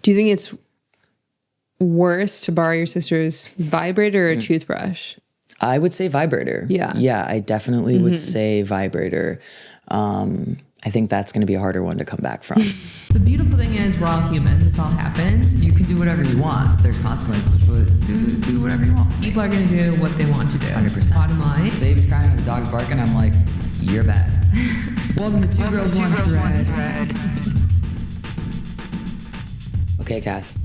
Do you think it's worse to borrow your sister's vibrator or a toothbrush? I would say vibrator. Yeah. Yeah, I definitely would say vibrator. I think that's going to be a harder one to come back from. The beautiful thing is we're all human. This all happens. You can do whatever you want. There's consequences, but do whatever you want. People are going to do what they want to do. 100%. Bottom line. The baby's crying and the dog's barking. I'm like, you're bad. Welcome to Two Girls, One Thread. Okay, Kath.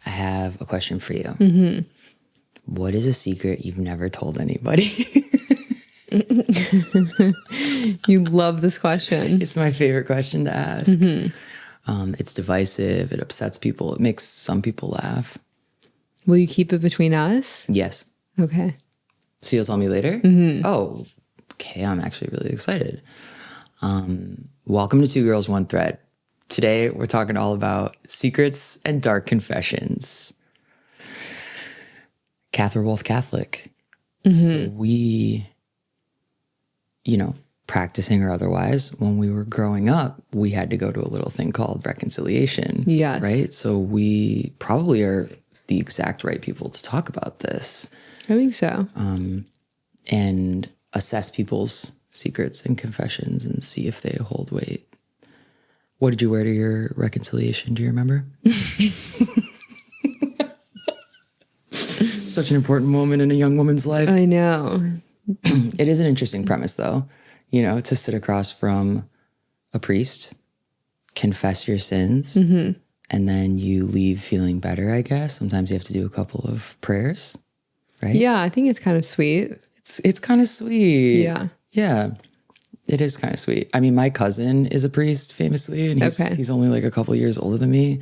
I have a question for you. What is a secret you've never told anybody? You love this question. It's my favorite question to ask. It's divisive. It upsets people. It makes some people laugh. Will you keep it between us? Yes. Okay. So you'll tell me later? Oh, okay. I'm actually really excited. Welcome to Two Girls, One Thread. Today, we're talking all about secrets and dark confessions. Kath, we're both Catholic. So we, practicing or otherwise, when we were growing up, we had to go to a little thing called reconciliation. Yes. Right? So we probably are the exact right people to talk about this. I think so. And assess people's secrets and confessions and see if they hold weight. What did you wear to your reconciliation? Do you remember? Such an important moment in a young woman's life. I know. It is an interesting premise, though, to sit across from a priest, confess your sins, and then you leave feeling better, I guess. Sometimes you have to do a couple of prayers, right? Yeah, I think it's kind of sweet. It's kind of sweet. Yeah. Yeah. It is kind of sweet. I mean, my cousin is a priest, famously, and he's only like a couple years older than me.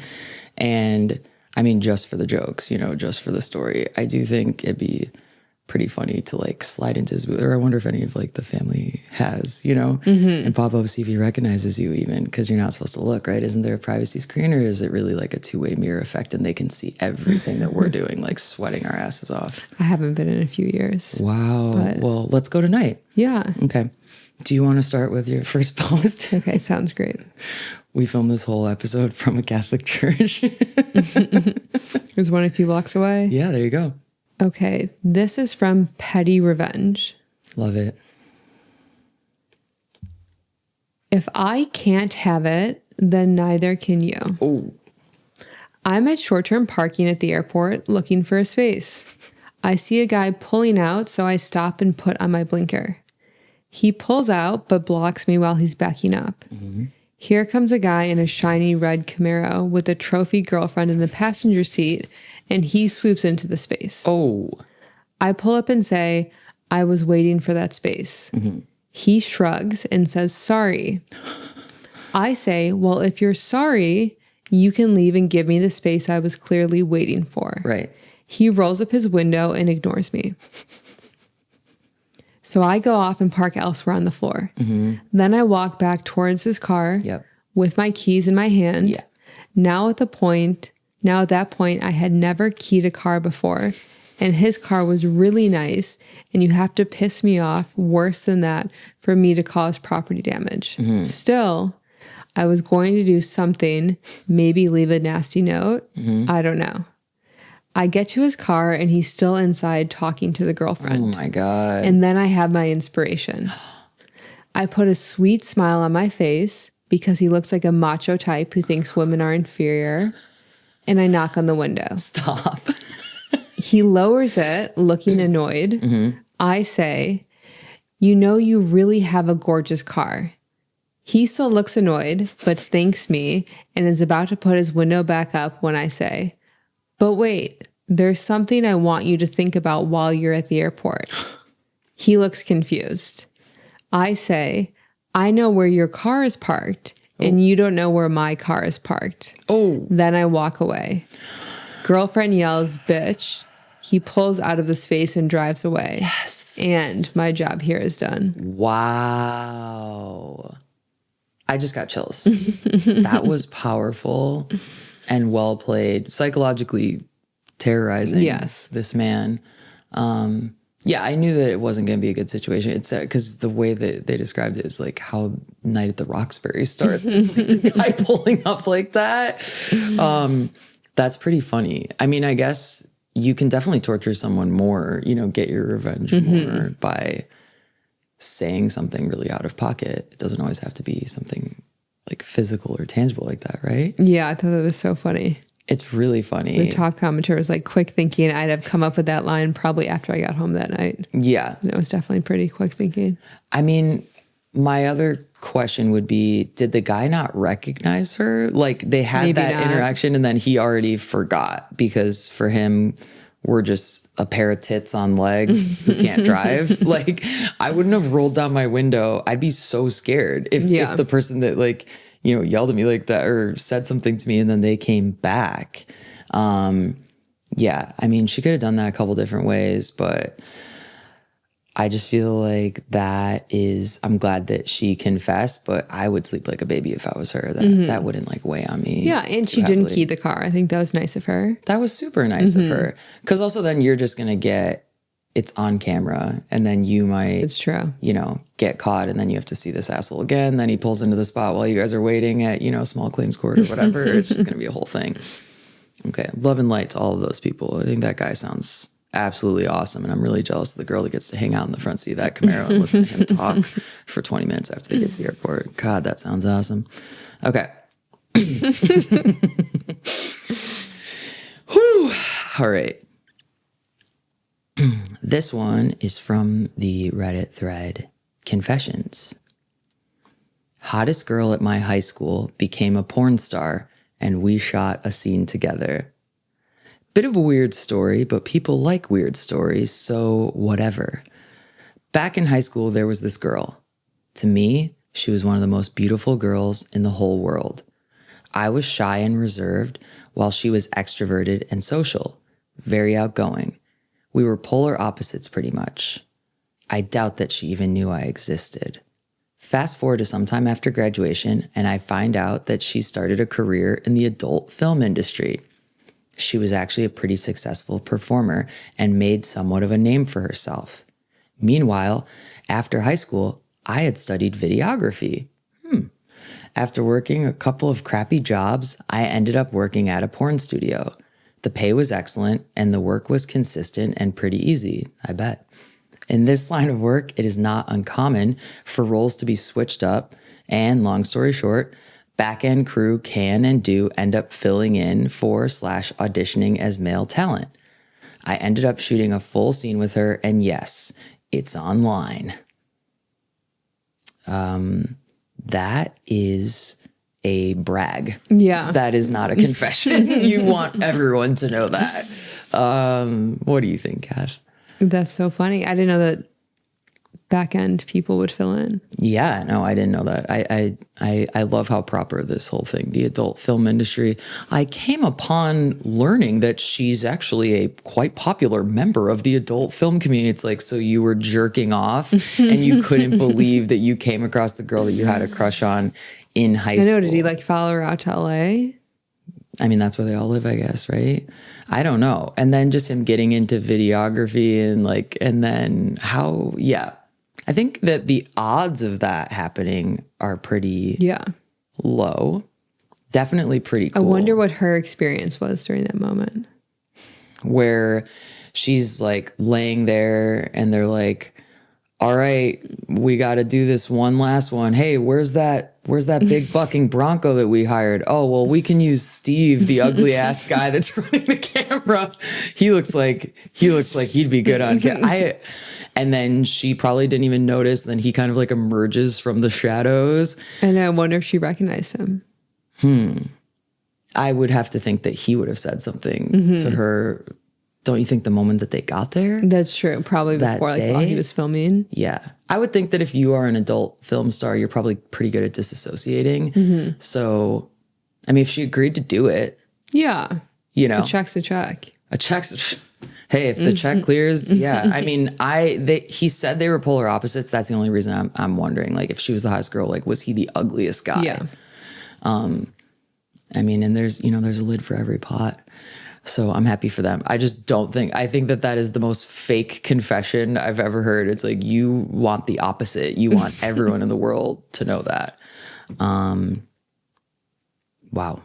And I mean, just for the jokes, just for the story, I do think it'd be pretty funny to like slide into his booth. Or I wonder if any of like the family has, and pop up, see if he recognizes you even, because you're not supposed to look, right? Isn't there a privacy screen, or is it really like a two-way mirror effect and they can see everything that we're doing, like sweating our asses off? I haven't been in a few years. Wow. Well, let's go tonight. Yeah. Okay. Do you want to start with your first post? Okay, sounds great. We filmed this whole episode from a Catholic church. There's one a few blocks away. Yeah, there you go. Okay, this is from Pettyrevenge. Love it. If I can't have it, then neither can you. Oh. I'm at short-term parking at the airport looking for a space. I see a guy pulling out, so I stop and put on my blinker. He pulls out, but blocks me while he's backing up. Here comes a guy in a shiny red Camaro with a trophy girlfriend in the passenger seat, and he swoops into the space. Oh. I pull up and say, I was waiting for that space. He shrugs and says, sorry. I say, well, if you're sorry, you can leave and give me the space I was clearly waiting for. Right. He rolls up his window and ignores me. So I go off and park elsewhere on the floor. Then I walk back towards his car with my keys in my hand. Yeah. Now at that point, I had never keyed a car before, and his car was really nice, and you have to piss me off worse than that for me to cause property damage. Still, I was going to do something, maybe leave a nasty note. I don't know. I get to his car and he's still inside talking to the girlfriend. Oh my God. And then I have my inspiration. I put a sweet smile on my face because he looks like a macho type who thinks women are inferior. And I knock on the window. Stop. He lowers it, looking annoyed. I say, you really have a gorgeous car. He still looks annoyed, but thanks me and is about to put his window back up when I say, but wait, there's something I want you to think about while you're at the airport. He looks confused. I say, I know where your car is parked, and you don't know where my car is parked. Oh. Then I walk away. Girlfriend yells, bitch. He pulls out of the space and drives away. Yes. And my job here is done. Wow. I just got chills. That was powerful and well played, psychologically terrorizing this man. Yeah, I knew that it wasn't going to be a good situation. It's because the way that they described it is like how Night at the Roxbury starts. It's like the guy pulling up like that. That's pretty funny. I mean, I guess you can definitely torture someone more, you know, get your revenge more by saying something really out of pocket. It doesn't always have to be something like physical or tangible like that, right? Yeah, I thought that was so funny. It's really funny. The top commenter was like, quick thinking. I'd have come up with that line probably after I got home that night. Yeah. And it was definitely pretty quick thinking. I mean, my other question would be, did the guy not recognize her? Like they had Maybe that not. interaction and then he already forgot because for him, we're just a pair of tits on legs who can't drive. Like I wouldn't have rolled down my window. I'd be so scared if the person that like, you know, yelled at me like that or said something to me and then they came back. Yeah, I mean, she could have done that a couple different ways, but I just feel like I'm glad that she confessed, but I would sleep like a baby if I was her. That wouldn't like weigh on me. Yeah, and she didn't key the car. I think that was nice of her. That was super nice of her. Because also then you're just going to it's on camera and then you might, It's true. you know, get caught and then you have to see this asshole again. Then he pulls into the spot while you guys are waiting at, you know, small claims court or whatever. It's just going to be a whole thing. Okay. Love and light to all of those people. I think that guy sounds absolutely awesome. And I'm really jealous of the girl that gets to hang out in the front seat of that Camaro and listen to him talk for 20 minutes after they get to the airport. God, that sounds awesome. Okay. Whew. All right. This one is from the Reddit thread, Confessions. Hottest girl at my high school became a porn star and we shot a scene together. Bit of a weird story, but people like weird stories, so whatever. Back in high school, there was this girl. To me, she was one of the most beautiful girls in the whole world. I was shy and reserved, while she was extroverted and social, very outgoing. We were polar opposites pretty much. I doubt that she even knew I existed. Fast forward to sometime after graduation, and I find out that she started a career in the adult film industry. She was actually a pretty successful performer and made somewhat of a name for herself. Meanwhile, after high school, I had studied videography. After working a couple of crappy jobs, I ended up working at a porn studio. The pay was excellent and the work was consistent and pretty easy, I bet. In this line of work, it is not uncommon for roles to be switched up, and long story short, back-end crew can and do end up filling in for / auditioning as male talent. I ended up shooting a full scene with her, and yes, it's online. That is a brag. Yeah. That is not a confession. You want everyone to know that. What do you think, Cash? That's so funny. I didn't know that back end people would fill in. Yeah, no, I didn't know that. I love how proper this whole thing, the adult film industry. I came upon learning that she's actually a quite popular member of the adult film community. It's like, so you were jerking off and you couldn't believe that you came across the girl that you had a crush on in high school. I know. Did he like follow her out to LA? I mean, that's where they all live, I guess, right? I don't know. And then just him getting into videography and then how, yeah. I think that the odds of that happening are pretty low. Definitely pretty cool. I wonder what her experience was during that moment. Where she's like laying there and they're like, all right, we got to do this one last one. Hey, where's that big bucking Bronco that we hired? Oh, well, we can use Steve, the ugly ass guy that's running the camera. He looks like he'd be good on camera. And then she probably didn't even notice. Then he kind of like emerges from the shadows. And I wonder if she recognized him. I would have to think that he would have said something to her. Don't you think the moment that they got there? That's true. Probably before, like while he was filming. Yeah. I would think that if you are an adult film star, you're probably pretty good at disassociating. So, I mean, if she agreed to do it. Yeah. You know. A check's a check. A check's... Hey, if the check clears, yeah. I mean, he said they were polar opposites. That's the only reason I'm wondering. Like, if she was the hottest girl, like, was he the ugliest guy? Yeah. I mean, and there's a lid for every pot. So I'm happy for them. I just don't think, I think that is the most fake confession I've ever heard. It's like, you want the opposite. You want everyone in the world to know that. Wow.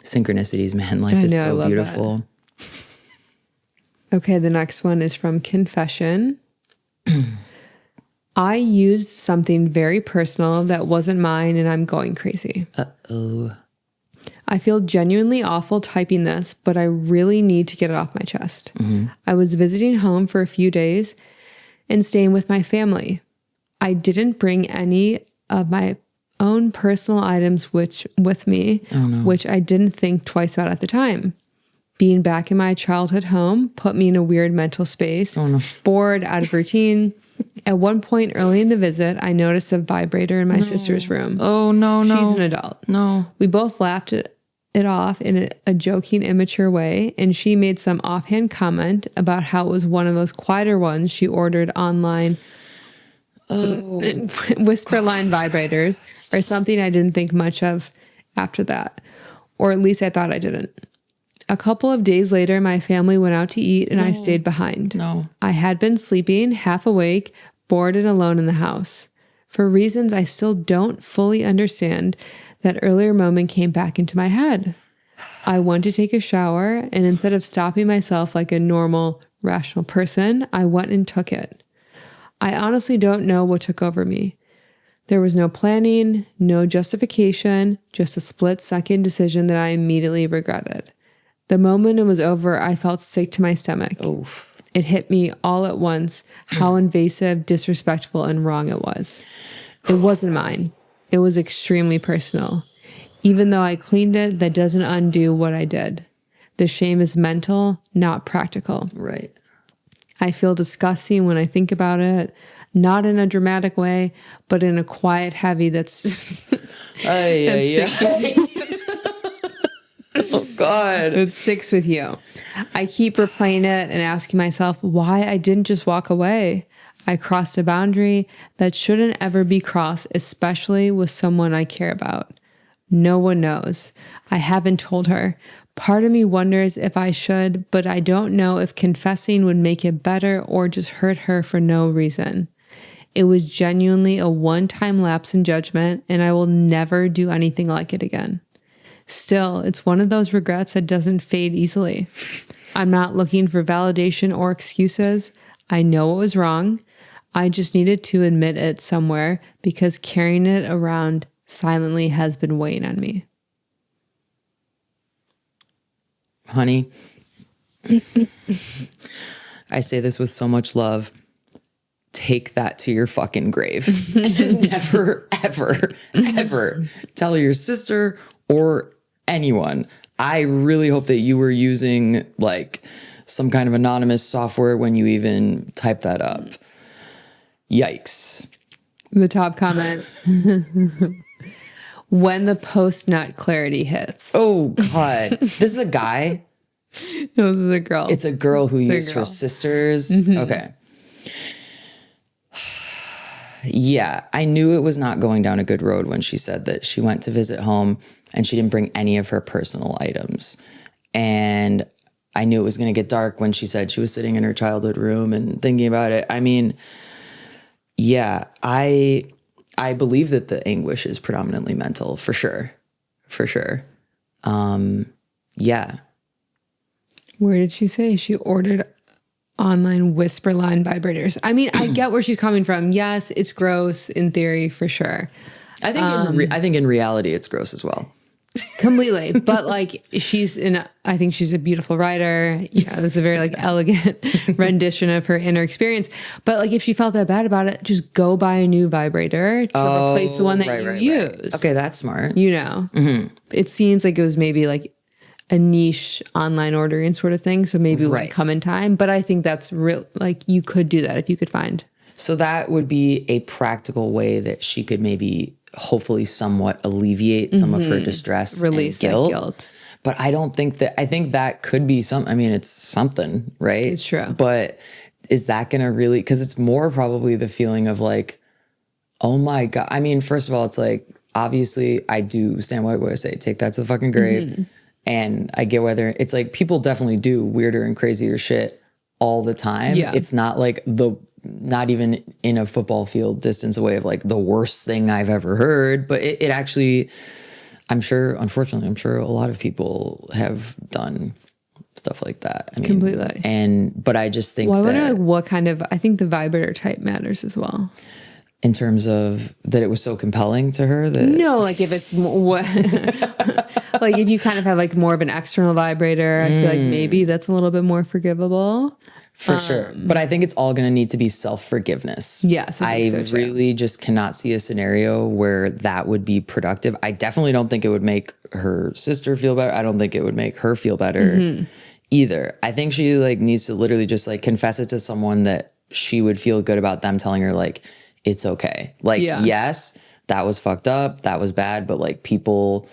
Synchronicities, man. Life is so beautiful. Okay, the next one is from Confession. I used something very personal that wasn't mine and I'm going crazy. Uh-oh. I feel genuinely awful typing this, but I really need to get it off my chest. I was visiting home for a few days and staying with my family. I didn't bring any of my own personal items with me, which I didn't think twice about at the time. Being back in my childhood home put me in a weird mental space, bored, out of routine. At one point early in the visit, I noticed a vibrator in my sister's room. Oh, no. She's an adult. No. We both laughed it off in a joking, immature way, and she made some offhand comment about how it was one of those quieter ones she ordered online. Whisper line vibrators or something I didn't think much of after that. Or at least I thought I didn't. A couple of days later, my family went out to eat and I stayed behind. I had been sleeping, half awake, bored and alone in the house. For reasons I still don't fully understand, that earlier moment came back into my head. I went to take a shower, and instead of stopping myself like a normal, rational person, I went and took it. I honestly don't know what took over me. There was no planning, no justification, just a split-second decision that I immediately regretted. The moment it was over, I felt sick to my stomach. Oof. It hit me all at once how invasive, disrespectful, and wrong it was. It wasn't mine. It was extremely personal. Even though I cleaned it, that doesn't undo what I did. The shame is mental, not practical. Right. I feel disgusting when I think about it, not in a dramatic way, but in a quiet heavy that's... Oh, God. It sticks with you. I keep replaying it and asking myself why I didn't just walk away. I crossed a boundary that shouldn't ever be crossed, especially with someone I care about. No one knows. I haven't told her. Part of me wonders if I should, but I don't know if confessing would make it better or just hurt her for no reason. It was genuinely a one-time lapse in judgment, and I will never do anything like it again. Still, it's one of those regrets that doesn't fade easily. I'm not looking for validation or excuses. I know it was wrong. I just needed to admit it somewhere because carrying it around silently has been weighing on me. Honey, I say this with so much love. Take that to your fucking grave. Never, ever, ever tell your sister or anyone. I really hope that you were using like some kind of anonymous software when you even type that up. Yikes. The top comment. When the post-nut clarity hits. Oh, God. This is a guy? No, this is a girl. It's a girl who used her sisters. Mm-hmm. Okay. Yeah, I knew it was not going down a good road when she said that she went to visit home and she didn't bring any of her personal items. And I knew it was going to get dark when she said she was sitting in her childhood room and thinking about it. I mean, yeah, I believe that the anguish is predominantly mental, for sure. For sure. Yeah. Where did she say she ordered online whisper line vibrators? I mean, I get where she's coming from. Yes, it's gross in theory, for sure. I think in reality, it's gross as well. Completely. But like I think she's a beautiful writer. You know, this is a very like elegant rendition of her inner experience. But like if she felt that bad about it, just go buy a new vibrator to replace the one that you use. Okay, that's smart. You know, It seems like it was maybe like a niche online ordering sort of thing. So maybe it wouldn't come in time. But I think that's real. Like you could do that if you could find. So that would be a practical way that she could maybe hopefully somewhat alleviate some of her distress, release and guilt. that guilt. But I think that could be it's something, right? It's true. But is that going to really, because it's more probably the feeling of like, oh my God. I mean, first of all, it's like, obviously I do stand by what I say, take that to the fucking grave. And I get whether it's like people definitely do weirder and crazier shit all the time. Yeah. It's not like not even in a football field distance away of like the worst thing I've ever heard, but it actually, unfortunately, I'm sure a lot of people have done stuff like that. I mean, completely. But I just think I wonder like what kind of, I think the vibrator type matters as well. In terms of that it was so compelling to her that. No, like if it's what, like if you kind of have like more of an external vibrator, I feel like maybe that's a little bit more forgivable. For sure. But I think it's all going to need to be self-forgiveness. Yes. I really just cannot see a scenario where that would be productive. I definitely don't think it would make her sister feel better. I don't think it would make her feel better either. I think she like needs to literally just like confess it to someone that she would feel good about them telling her like, it's okay. Like, yes, that was fucked up. That was bad. But like people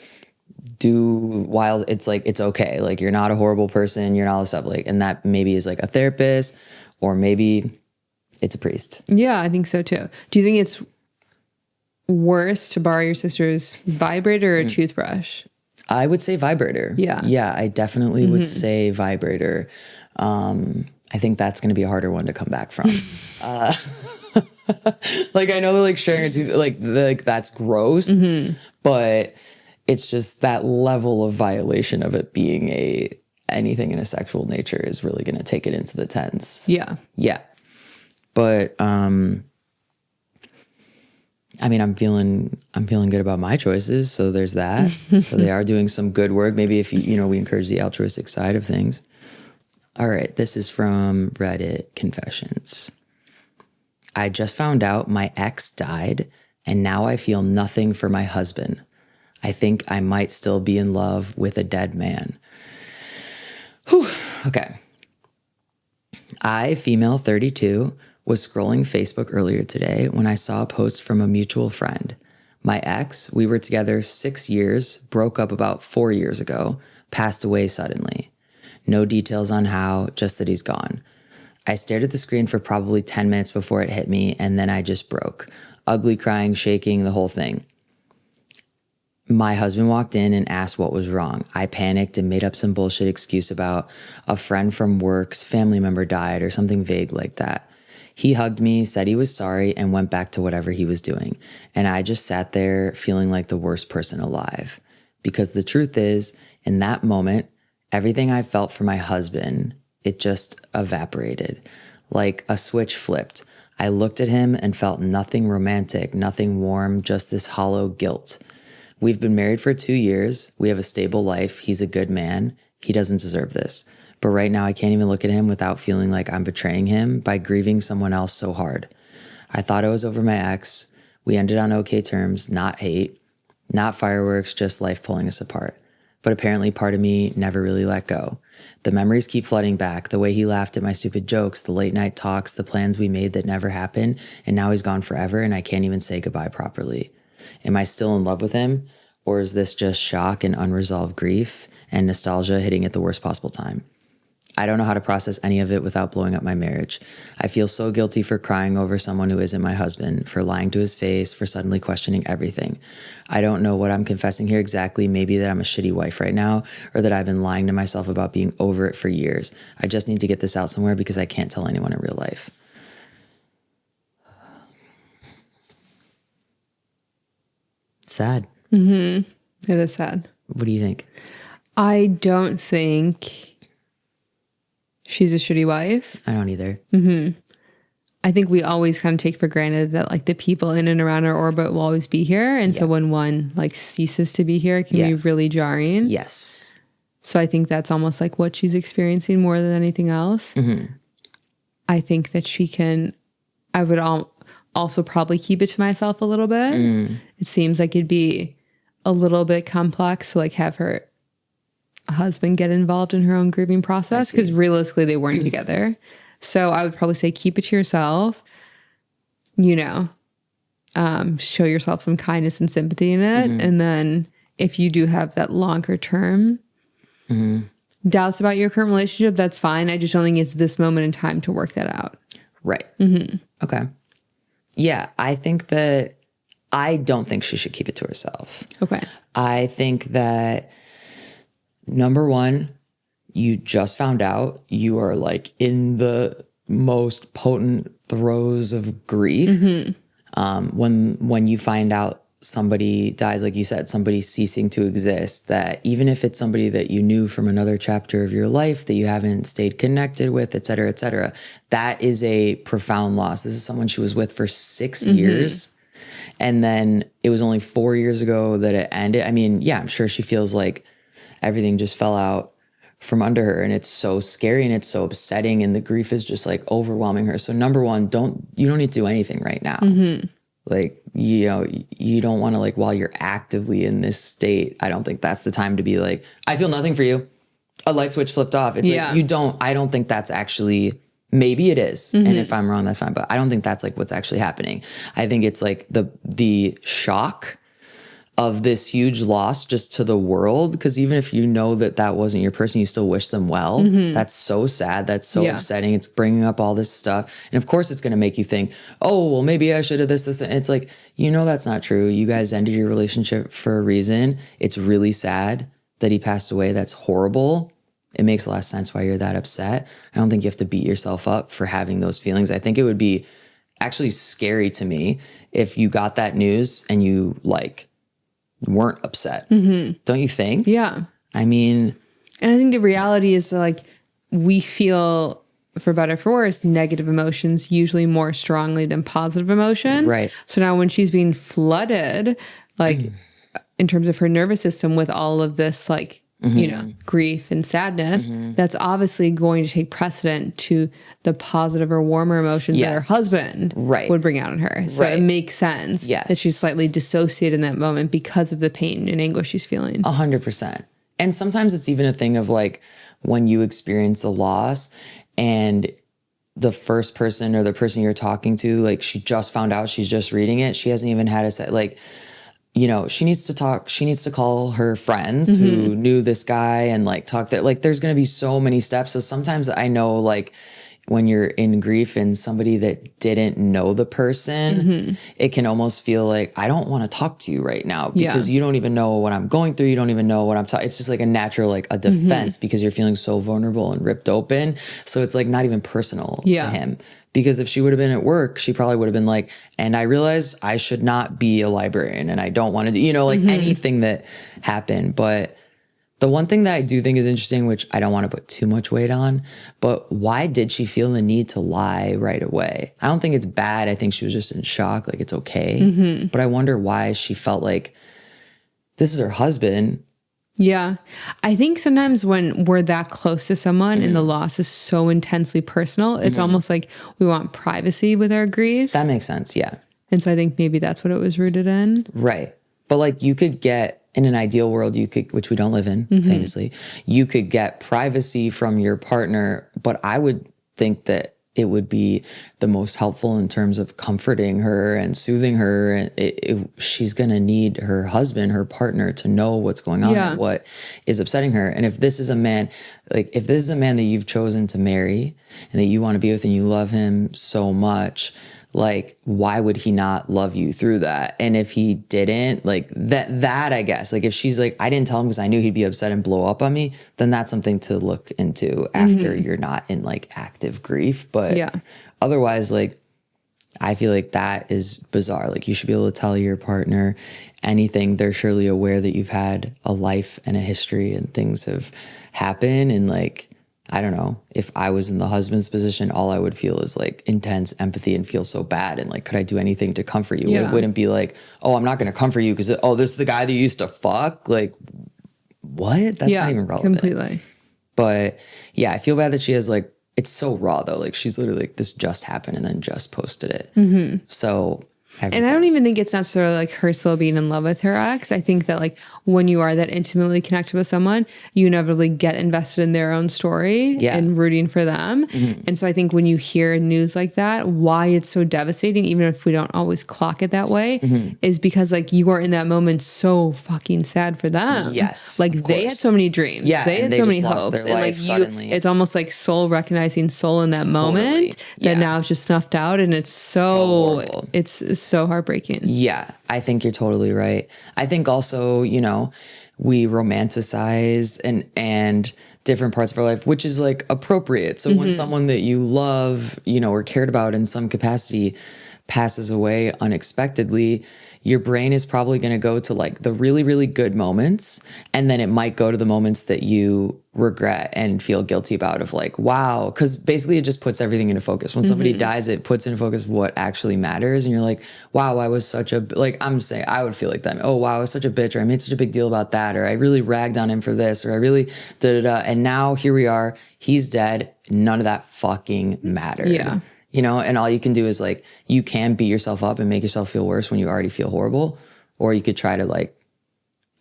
do wild, it's like, it's okay. Like you're not a horrible person. You're not all this stuff. Like, and that maybe is like a therapist or maybe it's a priest. Yeah, I think so too. Do you think it's worse to borrow your sister's vibrator or a toothbrush? I would say vibrator. Yeah. Yeah, I definitely would say vibrator. I think that's going to be a harder one to come back from. Like I know that like sharing a tooth, like that's gross, but it's just that level of violation of it being anything in a sexual nature is really going to take it into the tens. Yeah. Yeah. But I mean, I'm feeling good about my choices. So there's that. So they are doing some good work. Maybe if we encourage the altruistic side of things. All right. This is from Reddit Confessions. I just found out my ex died and now I feel nothing for my husband. I think I might still be in love with a dead man. Whew. Okay. I, female 32, was scrolling Facebook earlier today when I saw a post from a mutual friend. My ex, we were together 6 years, broke up about 4 years ago, passed away suddenly. No details on how, just that he's gone. I stared at the screen for probably 10 minutes before it hit me, and then I just broke. Ugly crying, shaking, the whole thing. My husband walked in and asked what was wrong. I panicked and made up some bullshit excuse about a friend from work's family member died or something vague like that. He hugged me, said he was sorry, and went back to whatever he was doing. And I just sat there feeling like the worst person alive. Because the truth is, in that moment, everything I felt for my husband, it just evaporated. Like a switch flipped. I looked at him and felt nothing romantic, nothing warm, just this hollow guilt. We've been married for 2 years. We have a stable life. He's a good man. He doesn't deserve this. But right now I can't even look at him without feeling like I'm betraying him by grieving someone else so hard. I thought I was over my ex. We ended on okay terms, not hate, not fireworks, just life pulling us apart. But apparently part of me never really let go. The memories keep flooding back, the way he laughed at my stupid jokes, the late night talks, the plans we made that never happened, and now he's gone forever and I can't even say goodbye properly. Am I still in love with him? Or is this just shock and unresolved grief and nostalgia hitting at the worst possible time? I don't know how to process any of it without blowing up my marriage. I feel so guilty for crying over someone who isn't my husband, for lying to his face, for suddenly questioning everything. I don't know what I'm confessing here exactly. Maybe that I'm a shitty wife right now, or that I've been lying to myself about being over it for years. I just need to get this out somewhere because I can't tell anyone in real life. Sad. It is sad. What do you think? I don't think she's a shitty wife. I don't either. I think we always kind of take for granted that like the people in and around our orbit will always be here. And so when one like ceases to be here, it can be really jarring. Yes. So I think that's almost like what she's experiencing more than anything else. I think that I would also probably keep it to myself a little bit. It seems like it'd be a little bit complex to like have her husband get involved in her own grieving process because realistically they weren't together. So I would probably say keep it to yourself, show yourself some kindness and sympathy in it. And then if you do have that longer term doubts about your current relationship, that's fine. I just don't think it's this moment in time to work that out. Right. Okay. Yeah, I don't think she should keep it to herself. Okay. I think that number one, you just found out, you are like in the most potent throes of grief. When you find out somebody dies, like you said, somebody ceasing to exist, that even if it's somebody that you knew from another chapter of your life that you haven't stayed connected with, et cetera, that is a profound loss. This is someone she was with for 6 years. And then it was only 4 years ago that it ended. I mean, yeah, I'm sure she feels like everything just fell out from under her, and it's so scary and it's so upsetting, and the grief is just like overwhelming her. So number one, you don't need to do anything right now. Like, you know, you don't want to, like, while you're actively in this state, I don't think that's the time to be like, I feel nothing for you. A light switch flipped off. It's like, I don't think that's actually, maybe it is. And if I'm wrong, that's fine. But I don't think that's like what's actually happening. I think it's like the shock of this huge loss just to the world. Because even if you know that wasn't your person, you still wish them well. That's so sad. That's so upsetting. It's bringing up all this stuff. And of course it's going to make you think, oh, well, maybe I should have this. And it's like, you know, that's not true. You guys ended your relationship for a reason. It's really sad that he passed away. That's horrible. It makes a lot of sense why you're that upset. I don't think you have to beat yourself up for having those feelings. I think it would be actually scary to me if you got that news and you like weren't upset. Don't you think? Yeah. I mean, and I think the reality is like we feel, for better or for worse, negative emotions usually more strongly than positive emotions. Right. So now when she's being flooded, like in terms of her nervous system with all of this, like, you know, grief and sadness, that's obviously going to take precedent to the positive or warmer emotions that her husband would bring out in her. So it makes sense that she's slightly dissociated in that moment because of the pain and anguish she's feeling. 100%. And sometimes it's even a thing of like when you experience a loss and the first person or the person you're talking to, like she just found out, she's just reading it. She hasn't even had a set, like, you know, she needs to talk, she needs to call her friends who knew this guy and like talk that, like, there's going to be so many steps. So sometimes I know, like, when you're in grief and somebody that didn't know the person, it can almost feel like, I don't want to talk to you right now because you don't even know what I'm going through. You don't even know what I'm talking. It's just like a natural, like a defense because you're feeling so vulnerable and ripped open. So it's like not even personal to him. Because if she would have been at work, she probably would have been like, and I realized I should not be a librarian and I don't want to do, you know, like anything that happened. But the one thing that I do think is interesting, which I don't want to put too much weight on, but why did she feel the need to lie right away? I don't think it's bad. I think she was just in shock. Like, it's okay. But I wonder why she felt like this is her husband. Yeah. I think sometimes when we're that close to someone and the loss is so intensely personal, it's almost like we want privacy with our grief. That makes sense. Yeah. And so I think maybe that's what it was rooted in. Right. But like you could get, in an ideal world, you could, which we don't live in, famously, you could get privacy from your partner. But I would think that it would be the most helpful in terms of comforting her and soothing her. And she's going to need her husband, her partner, to know what's going on and what is upsetting her. And if this is a man, like if this is a man that you've chosen to marry and that you want to be with and you love him so much, like, why would he not love you through that? And if he didn't, like that, I guess, like if she's like, I didn't tell him because I knew he'd be upset and blow up on me, then that's something to look into after you're not in like active grief. But otherwise, like, I feel like that is bizarre. Like, you should be able to tell your partner anything. They're surely aware that you've had a life and a history and things have happened. And like, I don't know, if I was in the husband's position, all I would feel is like intense empathy and feel so bad. And like, could I do anything to comfort you? It wouldn't be like, oh, I'm not going to comfort you because, this is the guy that you used to fuck. Like, what? That's not even relevant. Completely. But yeah, I feel bad that she has like, it's so raw though. Like, she's literally like, this just happened and then just posted it. So. Everything. And I don't even think it's necessarily like her still being in love with her ex. I think that like when you are that intimately connected with someone, you inevitably get invested in their own story and rooting for them. And so I think when you hear news like that, why it's so devastating, even if we don't always clock it that way, is because like you are in that moment so fucking sad for them. Yes. Like they had so many dreams. Yeah. They had so many hopes. Their and like suddenly. It's almost like soul recognizing soul in that moment that now it's just snuffed out, and it's it's so heartbreaking. Yeah, I think you're totally right. I think also, you know, we romanticize and different parts of our life, which is like appropriate. So when someone that you love, you know, or cared about in some capacity passes away unexpectedly, your brain is probably going to go to like the really, really good moments. And then it might go to the moments that you regret and feel guilty about of like, wow. Cause basically it just puts everything into focus. When somebody dies, it puts into focus what actually matters. And you're like, wow, I was such a, like, I'm saying, I would feel like that. Oh, wow, I was such a bitch, or I made such a big deal about that. Or I really ragged on him for this, or I really da-da-da. And now here we are, he's dead. None of that fucking mattered. Yeah. You know, and all you can do is like, you can beat yourself up and make yourself feel worse when you already feel horrible. Or you could try to like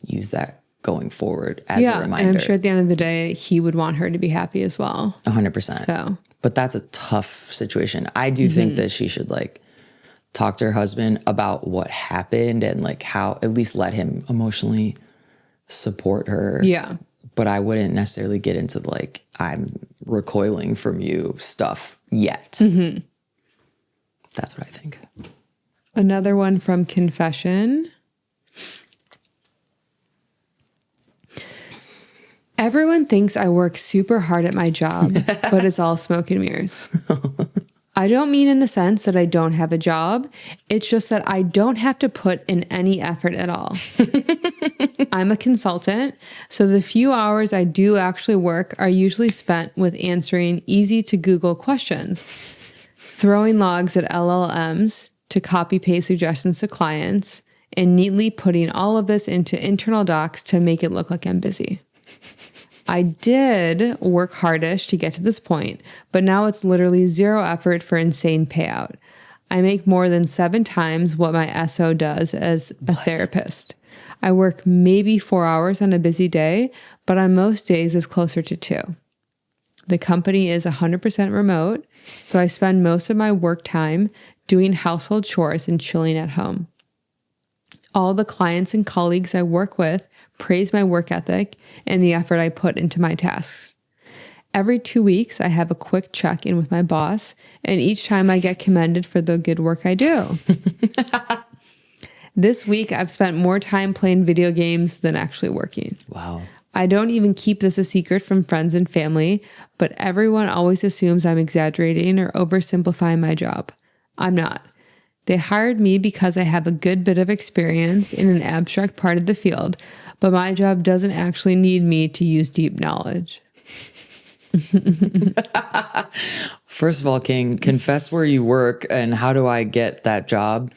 use that going forward as a reminder. And I'm sure at the end of the day, he would want her to be happy as well. 100%. So, but that's a tough situation. I do think that she should like talk to her husband about what happened and like how, at least let him emotionally support her. yeah. But I wouldn't necessarily get into like, I'm recoiling from you stuff yet. That's what I think. Another one from Confession. Everyone thinks I work super hard at my job, but it's all smoke and mirrors. I don't mean in the sense that I don't have a job. It's just that I don't have to put in any effort at all. I'm a consultant, so the few hours I do actually work are usually spent with answering easy to Google questions, throwing logs at LLMs to copy paste suggestions to clients, and neatly putting all of this into internal docs to make it look like I'm busy. I did work hardish to get to this point, but now it's literally zero effort for insane payout. I make more than 7 times what my SO does as a therapist. I work maybe 4 hours on a busy day, but on most days it's closer to 2. The company is 100% remote, so I spend most of my work time doing household chores and chilling at home. All the clients and colleagues I work with praise my work ethic and the effort I put into my tasks. Every 2 weeks, I have a quick check-in with my boss, and each time I get commended for the good work I do. This week, I've spent more time playing video games than actually working. Wow. I don't even keep this a secret from friends and family, but everyone always assumes I'm exaggerating or oversimplifying my job. I'm not. They hired me because I have a good bit of experience in an abstract part of the field, but my job doesn't actually need me to use deep knowledge. First of all, King, confess where you work and how do I get that job?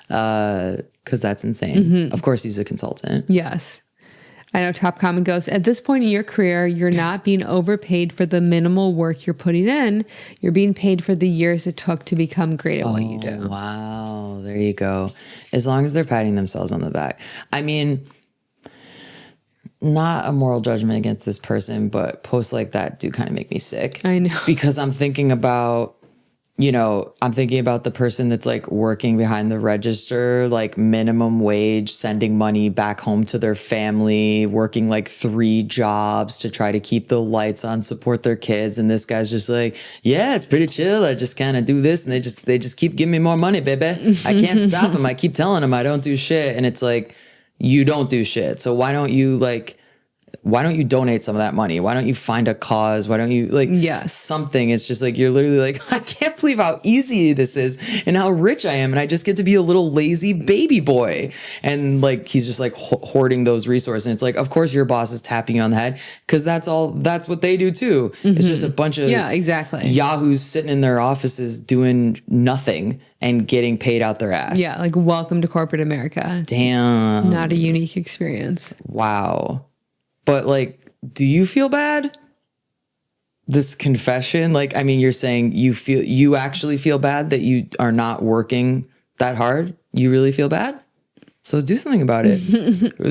Because that's insane. Of course, he's a consultant. Yes. I know top comment goes, at this point in your career, you're not being overpaid for the minimal work you're putting in. You're being paid for the years it took to become great at what you do. Wow. There you go. As long as they're patting themselves on the back. I mean, not a moral judgment against this person, but posts like that do kind of make me sick. I know. Because I'm thinking about, the person that's like working behind the register, like minimum wage, sending money back home to their family, working like 3 jobs to try to keep the lights on, support their kids. And this guy's just like, yeah, it's pretty chill. I just kind of do this and they just keep giving me more money, baby. I can't stop them. I keep telling them I don't do shit. And it's like, you don't do shit. So why don't you donate some of that money? Why don't you find a cause? Why don't you something? It's just like, you're literally like, I can't believe how easy this is and how rich I am. And I just get to be a little lazy baby boy. And like, he's just like hoarding those resources. And it's like, of course your boss is tapping you on the head because that's what they do too. It's just a bunch of yahoos sitting in their offices doing nothing and getting paid out their ass. Yeah. Like, welcome to corporate America. Damn. Not a unique experience. Wow. But like, do you feel bad? This confession, like, I mean, you're saying you actually feel bad that you are not working that hard. You really feel bad. So do something about it.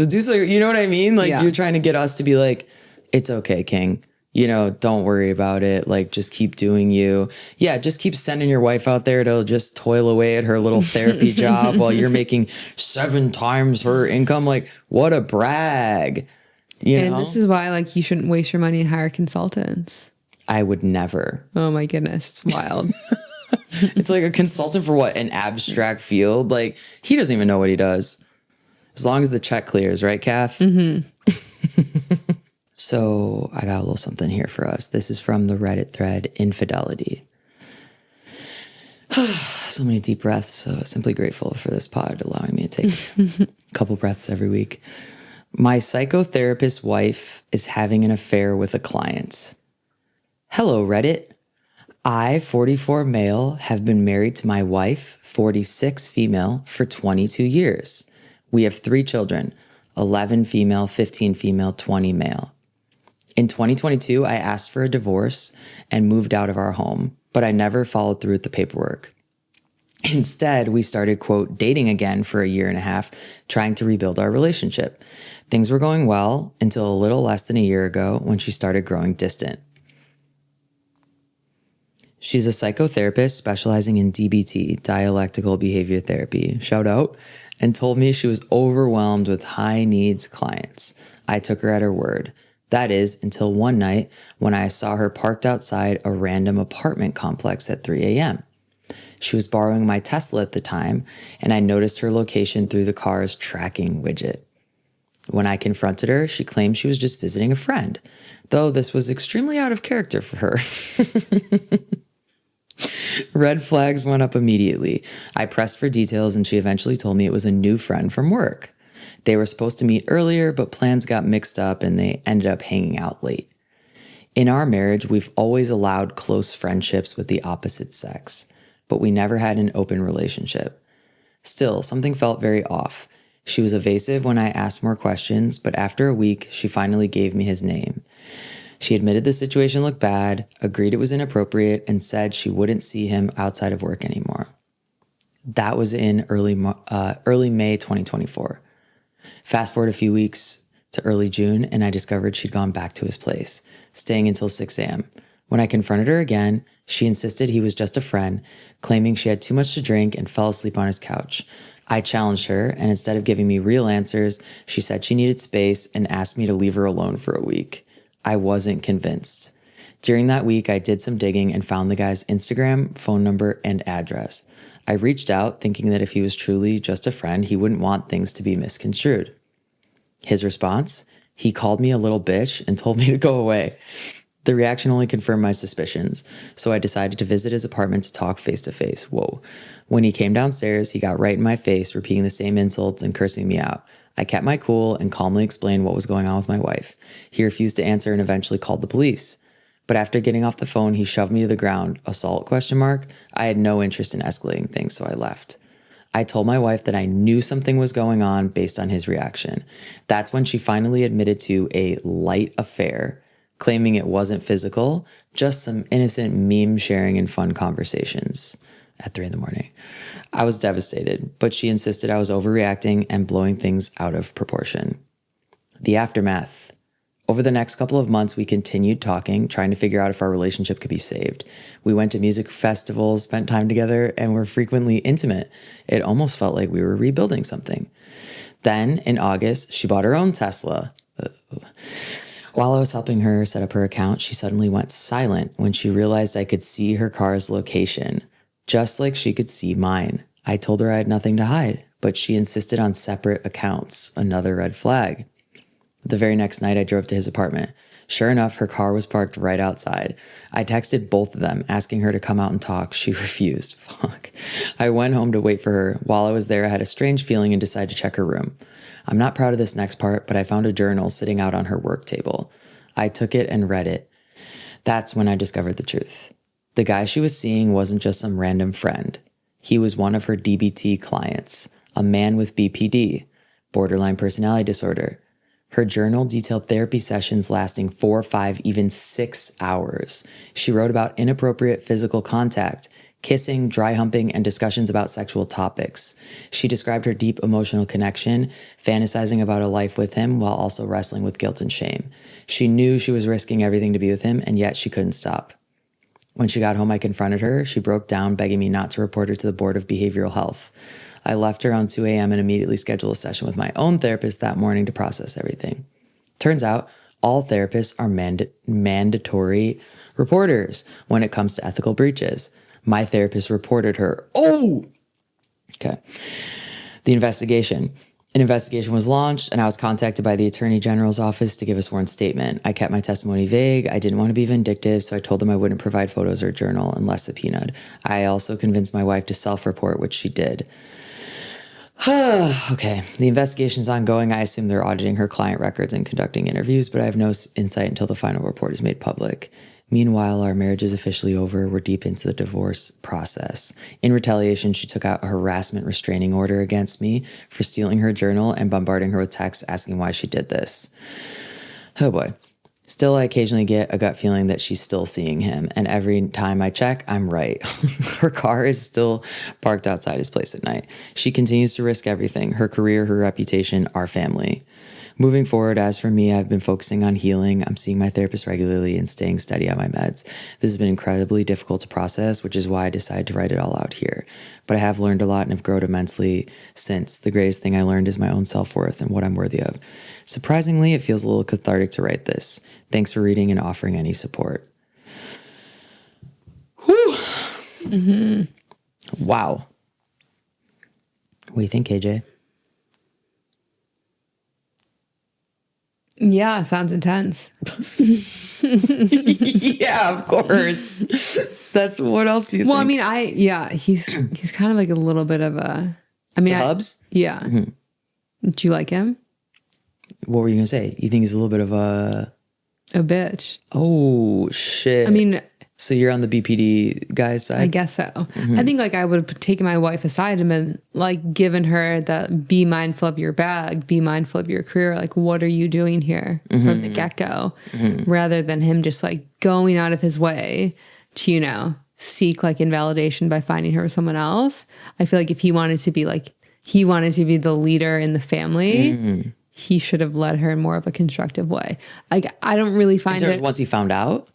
Do something. You know what I mean? Like you're trying to get us to be like, it's okay, King. Don't worry about it. Like, just keep doing you. Yeah, just keep sending your wife out there to just toil away at her little therapy job while you're making 7 times her income. Like, what a brag. And this is why, like, you shouldn't waste your money and hire consultants. I would never. Oh my goodness, it's wild. It's like a consultant for what? An abstract field? Like, he doesn't even know what he does. As long as the check clears, right, Kath? Mm-hmm. So I got a little something here for us. This is from the Reddit thread, Infidelity. So many deep breaths. So simply grateful for this pod allowing me to take a couple breaths every week. My psychotherapist wife is having an affair with a client. Hello, Reddit. I, 44 male, have been married to my wife, 46 female, for 22 years. We have 3 children, 11 female, 15 female, 20 male. In 2022, I asked for a divorce and moved out of our home, but I never followed through with the paperwork. Instead, we started, quote, dating again for a year and a half, trying to rebuild our relationship. Things were going well until a little less than a year ago when she started growing distant. She's a psychotherapist specializing in DBT, dialectical behavior therapy, shout out, and told me she was overwhelmed with high needs clients. I took her at her word. That is, until one night when I saw her parked outside a random apartment complex at 3 a.m. She was borrowing my Tesla at the time, and I noticed her location through the car's tracking widget. When I confronted her, she claimed she was just visiting a friend, though this was extremely out of character for her. Red flags went up immediately. I pressed for details, and she eventually told me it was a new friend from work. They were supposed to meet earlier, but plans got mixed up and they ended up hanging out late. In our marriage, we've always allowed close friendships with the opposite sex, but we never had an open relationship. Still, something felt very off. She was evasive when I asked more questions, but after a week, she finally gave me his name. She admitted the situation looked bad, agreed it was inappropriate, and said she wouldn't see him outside of work anymore. That was in early May 2024. Fast forward a few weeks to early June, and I discovered she'd gone back to his place, staying until 6 a.m. When I confronted her again, she insisted he was just a friend, claiming she had too much to drink and fell asleep on his couch. I challenged her, and instead of giving me real answers, she said she needed space and asked me to leave her alone for a week. I wasn't convinced. During that week, I did some digging and found the guy's Instagram, phone number, and address. I reached out thinking that if he was truly just a friend, he wouldn't want things to be misconstrued. His response? He called me a little bitch and told me to go away. The reaction only confirmed my suspicions, so I decided to visit his apartment to talk face to face. Whoa. When he came downstairs, he got right in my face, repeating the same insults and cursing me out. I kept my cool and calmly explained what was going on with my wife. He refused to answer and eventually called the police. But after getting off the phone, he shoved me to the ground. Assault? I had no interest in escalating things, so I left. I told my wife that I knew something was going on based on his reaction. That's when she finally admitted to a light affair, claiming it wasn't physical, just some innocent meme sharing and fun conversations at 3 a.m. I was devastated, but she insisted I was overreacting and blowing things out of proportion. The aftermath. Over the next couple of months, we continued talking, trying to figure out if our relationship could be saved. We went to music festivals, spent time together, and were frequently intimate. It almost felt like we were rebuilding something. Then, in August, she bought her own Tesla. While I was helping her set up her account, she suddenly went silent when she realized I could see her car's location, just like she could see mine. I told her I had nothing to hide, but she insisted on separate accounts, another red flag. The very next night, I drove to his apartment. Sure enough, her car was parked right outside. I texted both of them, asking her to come out and talk. She refused. Fuck. I went home to wait for her. While I was there, I had a strange feeling and decided to check her room. I'm not proud of this next part, but I found a journal sitting out on her work table. I took it and read it. That's when I discovered the truth. The guy she was seeing wasn't just some random friend. He was one of her DBT clients, a man with BPD, borderline personality disorder. Her journal detailed therapy sessions lasting 4, 5, even 6 hours. She wrote about inappropriate physical contact, kissing, dry humping, and discussions about sexual topics. She described her deep emotional connection, fantasizing about a life with him while also wrestling with guilt and shame. She knew she was risking everything to be with him, and yet she couldn't stop. When she got home, I confronted her. She broke down, begging me not to report her to the Board of Behavioral Health. I left her around 2 a.m. and immediately scheduled a session with my own therapist that morning to process everything. Turns out, all therapists are mandatory reporters when it comes to ethical breaches. My therapist reported her. Oh! Okay. The investigation. An investigation was launched, and I was contacted by the Attorney General's office to give a sworn statement. I kept my testimony vague. I didn't want to be vindictive, so I told them I wouldn't provide photos or journal unless subpoenaed. I also convinced my wife to self-report, which she did. Okay, the investigation's ongoing. I assume they're auditing her client records and conducting interviews, but I have no insight until the final report is made public. Meanwhile, our marriage is officially over. We're deep into the divorce process. In retaliation, she took out a harassment restraining order against me for stealing her journal and bombarding her with texts asking why she did this. Oh boy. Still, I occasionally get a gut feeling that she's still seeing him, and every time I check, I'm right. Her car is still parked outside his place at night. She continues to risk everything, her career, her reputation, our family. Moving forward, as for me, I've been focusing on healing. I'm seeing my therapist regularly and staying steady on my meds. This has been incredibly difficult to process, which is why I decided to write it all out here. But I have learned a lot and have grown immensely since. The greatest thing I learned is my own self-worth and what I'm worthy of. Surprisingly, it feels a little cathartic to write this. Thanks for reading and offering any support. Whew. Mm-hmm. Wow. What do you think, KJ? Yeah, sounds intense. Yeah, of course. That's what else do you think? Well, I mean, he's kind of like a little bit of a, I mean, Hubs? Yeah. Mm-hmm. Do you like him? What were you going to say? You think he's a little bit of a bitch? Oh, shit. I mean, so you're on the BPD guy's side? I guess so. Mm-hmm. I think like I would have taken my wife aside and been like given her the be mindful of your bag, be mindful of your career. Like, what are you doing here from the get-go? Rather than him just like going out of his way to, seek like invalidation by finding her with someone else. I feel like if he wanted to be the leader in the family, he should have led her in more of a constructive way. Like, I don't really find it. Once he found out?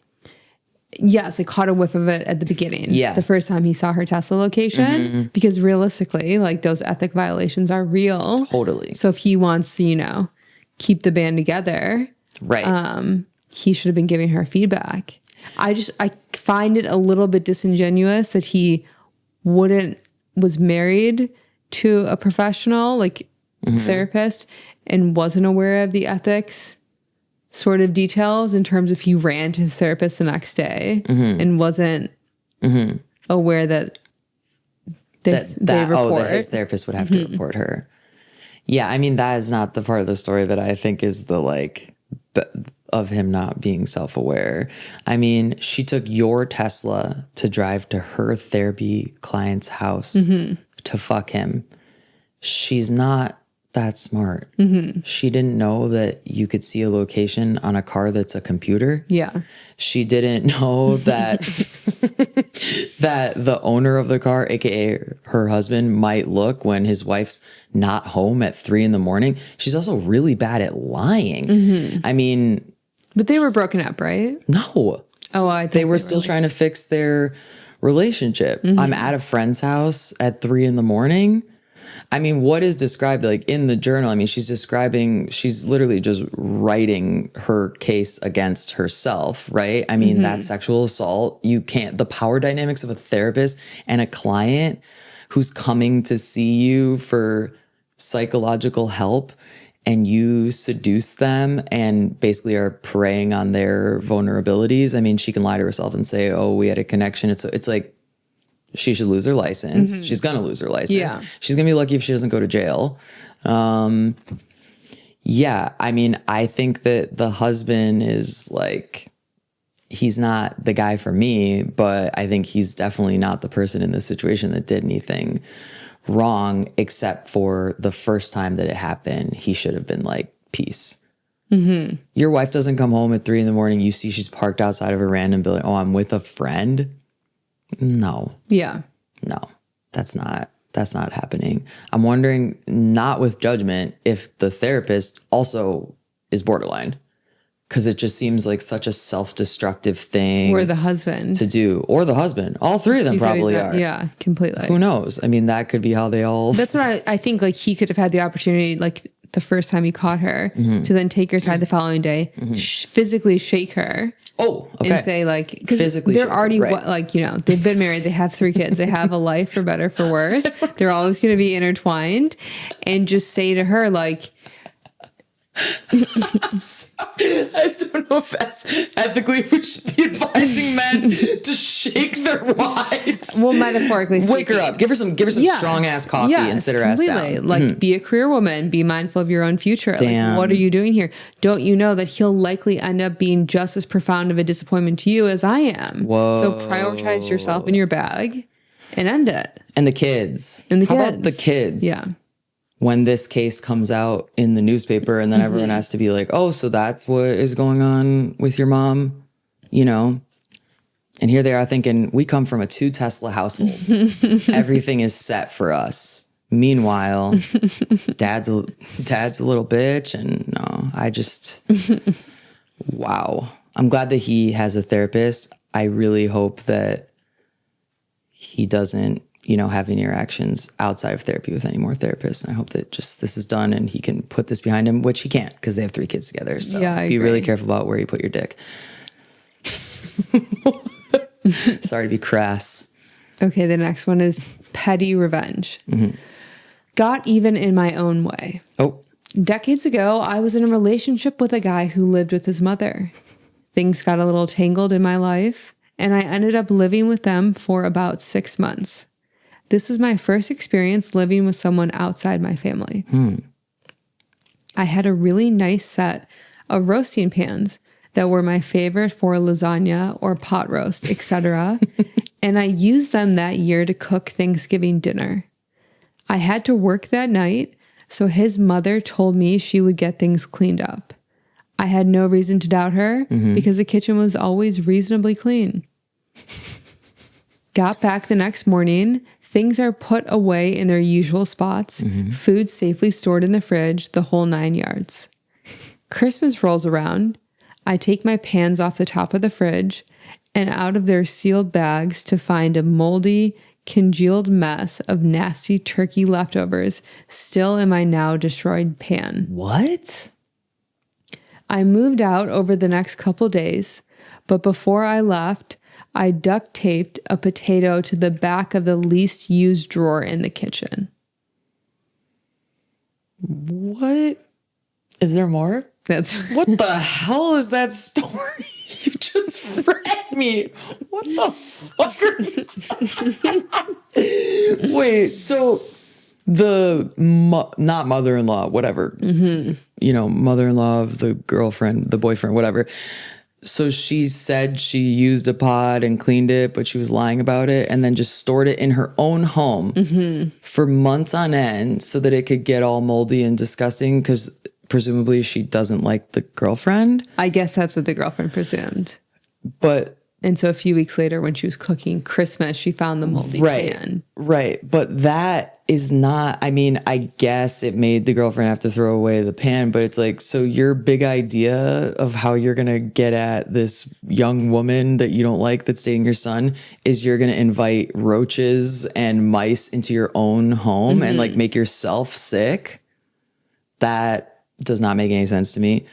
Yes, I caught a whiff of it at the beginning. Yeah. The first time he saw her Tesla location, because realistically, like those ethic violations are real. Totally. So if he wants to, keep the band together, right. He should have been giving her feedback. I find it a little bit disingenuous that he was married to a professional, like therapist, and wasn't aware of the ethics sort of details in terms of he ran to his therapist the next day and wasn't aware that that his therapist would have to report her. Yeah, I mean, that is not the part of the story that I think is the of him not being self-aware. I mean, she took your Tesla to drive to her therapy client's house to fuck him. She's not that smart. She didn't know that you could see a location on a car that's a computer. Yeah. She didn't know that that the owner of the car, aka her husband, might look when his wife's not home at 3 a.m. She's also really bad at lying. I mean, but they were broken up, right? No. Oh, I think they were still trying to fix their relationship. I'm at a friend's house at 3 a.m. I mean, what is described like in the journal? I mean, she's literally just writing her case against herself, right? I mean, that's sexual assault. The power dynamics of a therapist and a client who's coming to see you for psychological help, and you seduce them and basically are preying on their vulnerabilities. I mean, she can lie to herself and say, oh, we had a connection. It's like, she should lose her license. She's going to lose her license. Yeah. She's going to be lucky if she doesn't go to jail. Yeah, I mean, I think that the husband is like, he's not the guy for me, but I think he's definitely not the person in this situation that did anything wrong, except for the first time that it happened, he should have been like, peace. Your wife doesn't come home at 3 a.m. You see she's parked outside of a random building. Oh, I'm with a friend. No. Yeah. No, that's not happening. I'm wondering, not with judgment, if the therapist also is borderline, because it just seems like such a self-destructive thing. Or the husband. To do. Or the husband. All three of them probably are. Yeah, completely. Who knows? I mean, that could be how they all... That's what I think, like, he could have had the opportunity, like, the first time he caught her, to then take her aside the following day, physically shake her. Oh, okay. And say like, because they're shake her, already right. like, you know, they've been married, they have 3 kids, they have a life for better, for worse. They're always going to be intertwined, and just say to her like, I'm sorry. I just don't know if ethically we should be advising men to shake their wives. well, metaphorically speaking. Wake her up. Give her some strong ass coffee and sit her ass down. Like, be a career woman. Be mindful of your own future. Damn. Like, what are you doing here? Don't you know that he'll likely end up being just as profound of a disappointment to you as I am? Whoa. So prioritize yourself in your bag and end it. And the kids. And the How kids. about the kids? Yeah. When this case comes out in the newspaper, and then everyone has to be like, oh, so that's what is going on with your mom, you know? And here they are thinking, we come from a 2 Tesla household. Everything is set for us. Meanwhile, dad's a little bitch. And no, I just, wow. I'm glad that he has a therapist. I really hope that he doesn't, you know, have any interactions outside of therapy with any more therapists. And I hope that just this is done and he can put this behind him, which he can't because they have 3 kids together. So yeah, be really careful about where you put your dick. Sorry to be crass. Okay, the next one is petty revenge. Got even in my own way. Oh. Decades ago, I was in a relationship with a guy who lived with his mother. Things got a little tangled in my life, and I ended up living with them for about 6 months. This was my first experience living with someone outside my family. I had a really nice set of roasting pans that were my favorite for lasagna or pot roast, etc. And I used them that year to cook Thanksgiving dinner. I had to work that night, so his mother told me she would get things cleaned up. I had no reason to doubt her because the kitchen was always reasonably clean. Got back the next morning. Things are put away in their usual spots. Food safely stored in the fridge, the whole 9 yards. Christmas rolls around. I take my pans off the top of the fridge and out of their sealed bags to find a moldy, congealed mess of nasty turkey leftovers still in my now destroyed pan. What? I moved out over the next couple days, but before I left, I duct taped a potato to the back of the least used drawer in the kitchen. What? Is there more? What the hell is that story? You just read me. What the fuck are you talking? Wait, so the not mother-in-law, whatever, you know, mother-in-law of the girlfriend, the boyfriend, whatever. So she said she used a pod and cleaned it, but she was lying about it, and then just stored it in her own home for months on end so that it could get all moldy and disgusting because presumably she doesn't like the girlfriend. I guess that's what the girlfriend presumed. And so a few weeks later when she was cooking Christmas, she found the moldy pan. Right. But that is not, I mean, I guess it made the girlfriend have to throw away the pan, but it's like, so your big idea of how you're going to get at this young woman that you don't like that's dating your son is you're going to invite roaches and mice into your own home and like make yourself sick? That does not make any sense to me.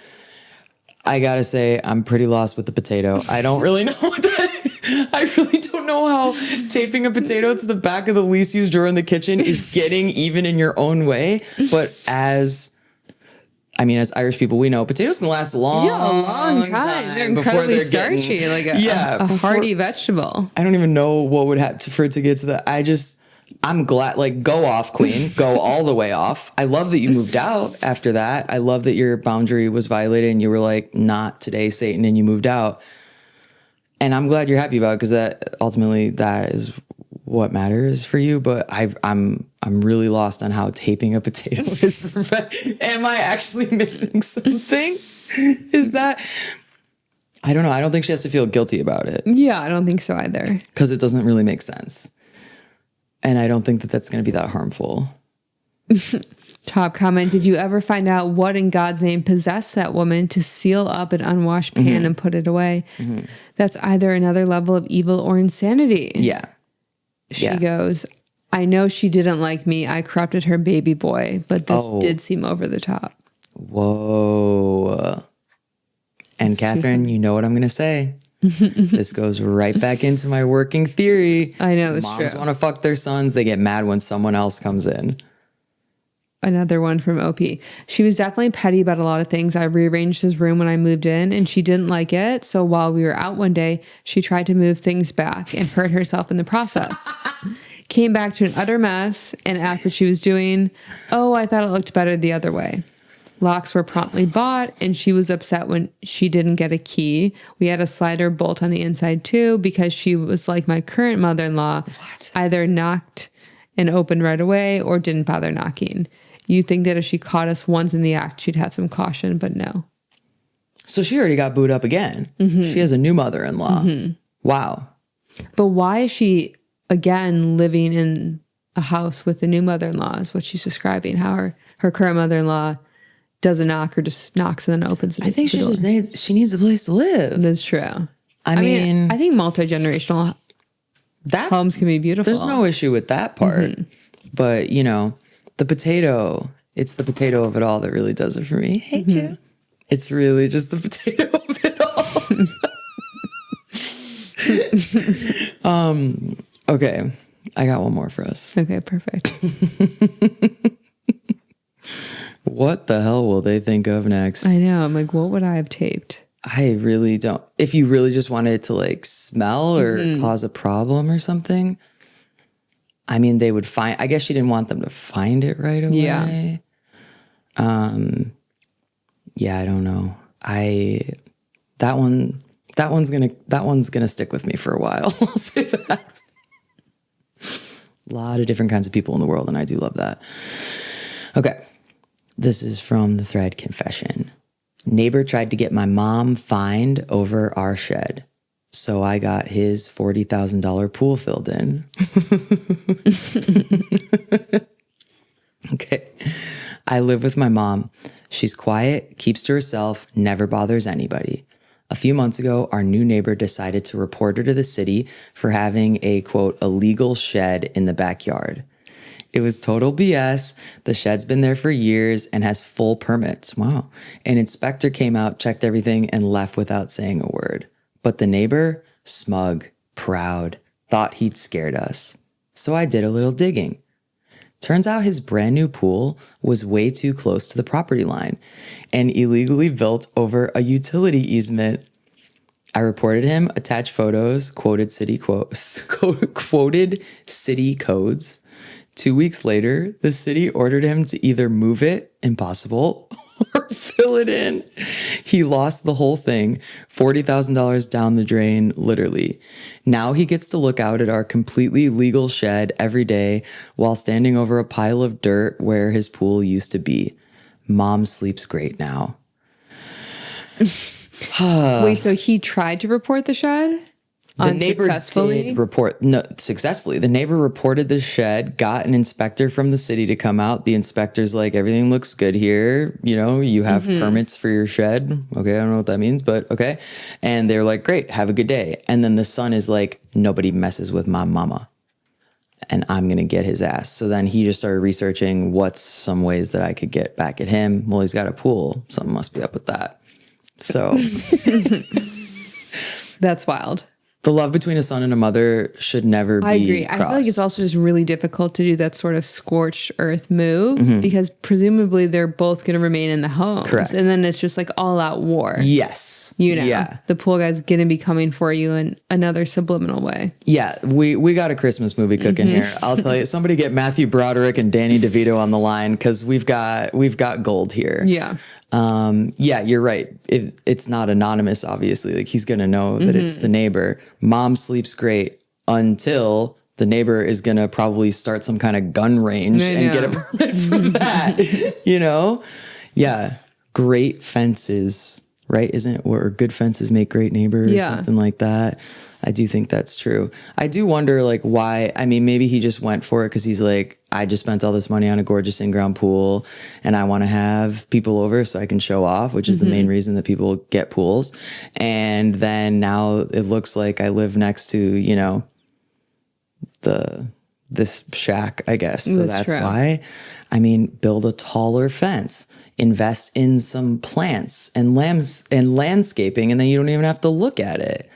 I gotta say, I'm pretty lost with the potato. I don't really know what that is. I really don't know how taping a potato to the back of the least used drawer in the kitchen is getting even in your own way. But as Irish people, we know potatoes can last a long time. They're incredibly starchy, like a hearty vegetable. I don't even know what would have for it to get to that. I'm glad, like, go off, queen. Go all the way off. I love that you moved out after that. I love that your boundary was violated and you were like, not today, Satan, and you moved out. And I'm glad you're happy about it because that ultimately that is what matters for you. But I'm really lost on how taping a potato is perfect. Am I actually missing something? Is that... I don't know. I don't think she has to feel guilty about it. Yeah, I don't think so either. Because it doesn't really make sense. And I don't think that that's going to be that harmful. Top comment. Did you ever find out what in God's name possessed that woman to seal up an unwashed pan and put it away? That's either another level of evil or insanity. Yeah. She goes, I know she didn't like me. I corrupted her baby boy, but this Oh. did seem over the top. Whoa. And Catherine, you know what I'm going to say. This goes right back into my working theory. I know, it's Moms true. want to fuck their sons. They get mad when someone else comes in. Another one from OP. She was definitely petty about a lot of things. I rearranged his room when I moved in and she didn't like it. So while we were out one day, she tried to move things back and hurt herself in the process. Came back to an utter mess and asked what she was doing. Oh, I thought it looked better the other way. Locks were promptly bought and she was upset when she didn't get a key. We had a slider bolt on the inside too because she was like my current mother-in-law. Either knocked and opened right away or didn't bother knocking. You'd think that if she caught us once in the act, she'd have some caution, but no. So she already got booed up again. She has a new mother-in-law. Wow. But why is she, again, living in a house with the new mother-in-law is what she's describing. How her current mother-in-law doesn't knock or just knocks and then opens I think she needs a place to live. That's true. I mean, I think multi-generational homes can be beautiful. There's no issue with that part. But, you know, it's the potato of it all that really does it for me. Hey, Jew. It's really just the potato of it all. Okay. I got one more for us. Okay, perfect. What the hell will they think of next? I know. I'm like, what would I have taped? I really don't. If you really just wanted it to like smell or cause a problem or something, I mean, they would find, I guess she didn't want them to find it right away. Yeah. Yeah, I don't know. That one's gonna stick with me for a while. I'll say that. A lot of different kinds of people in the world, and I do love that. Okay. This is from the thread confession. Neighbor tried to get my mom fined over our shed. So I got his $40,000 pool filled in. Okay. I live with my mom. She's quiet, keeps to herself, never bothers anybody. A few months ago, our new neighbor decided to report her to the city for having a, quote, illegal shed in the backyard. It was total BS. The shed's been there for years and has full permits. Wow. An inspector came out, checked everything, and left without saying a word. But the neighbor, smug, proud, thought he'd scared us. So I did a little digging. Turns out his brand new pool was way too close to the property line and illegally built over a utility easement. I reported him, attached photos, quoted city codes. 2 weeks later, the city ordered him to either move it, impossible, or fill it in. He lost the whole thing, $40,000 down the drain, literally. Now he gets to look out at our completely legal shed every day while standing over a pile of dirt where his pool used to be. Mom sleeps great now. Wait, so he tried to report the shed? The neighbor did report, no, successfully. The neighbor reported the shed, got an inspector from the city to come out. The inspector's like, everything looks good here. You know, you have permits for your shed. Okay, I don't know what that means, but okay. And they're like, great, have a good day. And then the son is like, nobody messes with my mama. And I'm going to get his ass. So then he just started researching what's some ways that I could get back at him. Well, he's got a pool. Something must be up with that. So. That's wild. The love between a son and a mother should never be I agree. crossed. I feel like it's also just really difficult to do that sort of scorched earth move because presumably they're both going to remain in the homes. Correct. And then it's just like all out war. Yes. You know, Yeah. the pool guy's going to be coming for you in another subliminal way. Yeah. We got a Christmas movie cooking here. I'll tell you, somebody get Matthew Broderick and Danny DeVito on the line because we've got gold here. Yeah. Yeah, you're right. It's not anonymous, obviously. Like he's going to know that it's the neighbor. Mom sleeps great until the neighbor is going to probably start some kind of gun range and get a permit for that, you know? Yeah. Great fences, right? Isn't it? Or good fences make great neighbors or something like that. I do think that's true. I do wonder like why, I mean, maybe he just went for it because he's like, I just spent all this money on a gorgeous in-ground pool and I want to have people over so I can show off, which is the main reason that people get pools. And then now it looks like I live next to, you know, the this shack, I guess. So that's true. why. I mean, build a taller fence, invest in some plants and landscaping, and then you don't even have to look at it.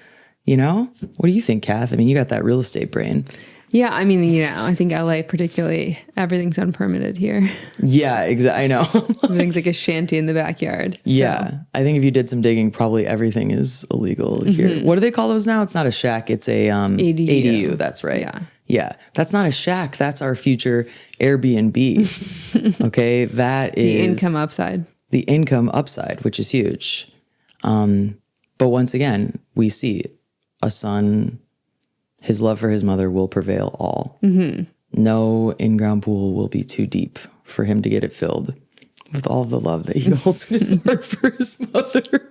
You know? What do you think, Kath? I mean, you got that real estate brain. Yeah, I mean, I think LA particularly, everything's unpermitted here. Yeah, exactly. I know. Everything's like a shanty in the backyard. Yeah. I think if you did some digging, probably everything is illegal here. What do they call those now? It's not a shack. It's a ADU. That's right. Yeah. Yeah. That's not a shack. That's our future Airbnb. Okay. That is The income upside. The income upside, which is huge. But once again, we see a son, his love for his mother will prevail all. No in-ground pool will be too deep for him to get it filled with all the love that he holds in his heart for his mother.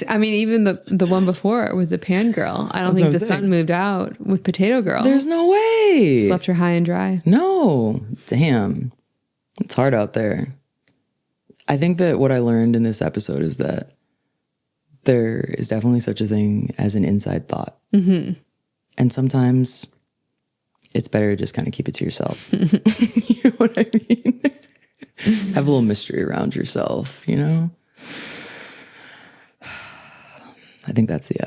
I mean, even the one before with the pan girl, I don't think the son moved out with Potato Girl. There's no way. Just left her high and dry. No. Damn. It's hard out there. I think that what I learned in this episode is that there is definitely such a thing as an inside thought. And sometimes it's better to just kind of keep it to yourself. You know what I mean? Have a little mystery around yourself, you know? I think that's the